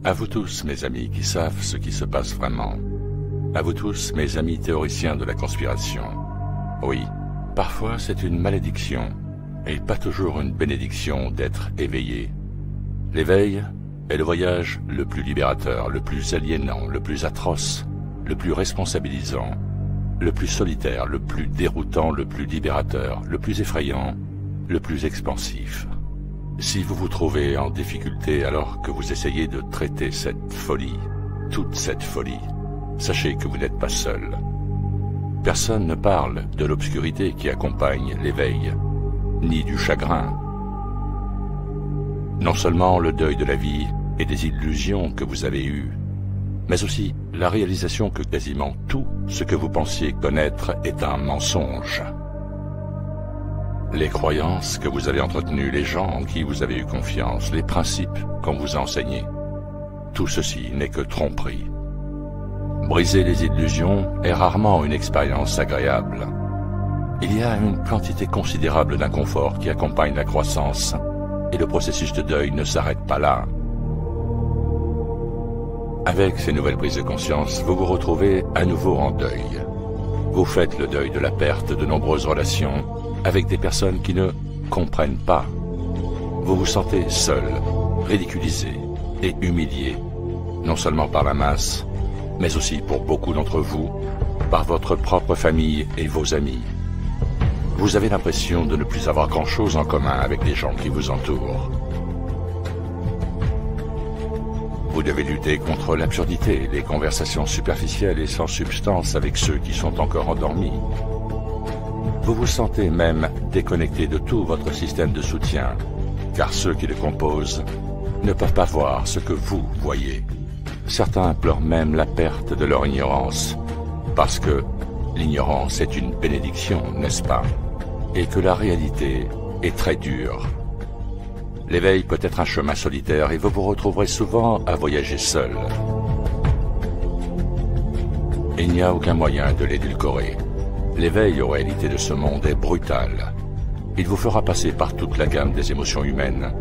À vous tous, mes amis qui savent ce qui se passe vraiment. À vous tous, mes amis théoriciens de la conspiration. Oui, parfois c'est une malédiction, et pas toujours une bénédiction d'être éveillé. L'éveil est le voyage le plus libérateur, le plus aliénant, le plus atroce, le plus responsabilisant, le plus solitaire, le plus déroutant, le plus libérateur, le plus effrayant, le plus expansif. Si vous vous trouvez en difficulté alors que vous essayez de traiter cette folie, toute cette folie, sachez que vous n'êtes pas seul. Personne ne parle de l'obscurité qui accompagne l'éveil, ni du chagrin. Non seulement le deuil de la vie et des illusions que vous avez eues, mais aussi la réalisation que quasiment tout ce que vous pensiez connaître est un mensonge. Les croyances que vous avez entretenues, les gens en qui vous avez eu confiance, les principes qu'on vous a enseignés, tout ceci n'est que tromperie. Briser les illusions est rarement une expérience agréable. Il y a une quantité considérable d'inconfort qui accompagne la croissance, et le processus de deuil ne s'arrête pas là. Avec ces nouvelles prises de conscience, vous vous retrouvez à nouveau en deuil. Vous faites le deuil de la perte de nombreuses relations avec des personnes qui ne comprennent pas. Vous vous sentez seul, ridiculisé et humilié, non seulement par la masse, mais aussi pour beaucoup d'entre vous, par votre propre famille et vos amis. Vous avez l'impression de ne plus avoir grand-chose en commun avec les gens qui vous entourent. Vous devez lutter contre l'absurdité, les conversations superficielles et sans substance avec ceux qui sont encore endormis. Vous vous sentez même déconnecté de tout votre système de soutien, car ceux qui le composent ne peuvent pas voir ce que vous voyez. Certains pleurent même la perte de leur ignorance, parce que l'ignorance est une bénédiction, n'est-ce pas? Et que la réalité est très dure. L'éveil peut être un chemin solitaire et vous vous retrouverez souvent à voyager seul. Il n'y a aucun moyen de l'édulcorer. L'éveil aux réalités de ce monde est brutal. Il vous fera passer par toute la gamme des émotions humaines.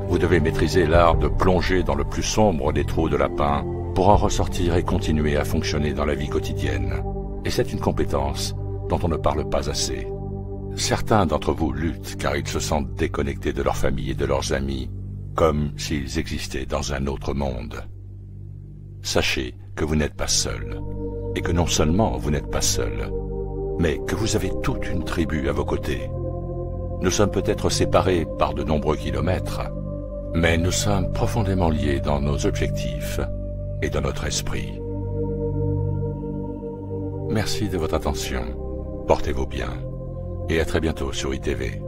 Vous devez maîtriser l'art de plonger dans le plus sombre des trous de lapin pour en ressortir et continuer à fonctionner dans la vie quotidienne. Et c'est une compétence dont on ne parle pas assez. Certains d'entre vous luttent car ils se sentent déconnectés de leur famille et de leurs amis, comme s'ils existaient dans un autre monde. Sachez que vous n'êtes pas seul, et que non seulement vous n'êtes pas seul, mais que vous avez toute une tribu à vos côtés. Nous sommes peut-être séparés par de nombreux kilomètres, mais nous sommes profondément liés dans nos objectifs et dans notre esprit. Merci de votre attention, portez-vous bien, et à très bientôt sur ITV.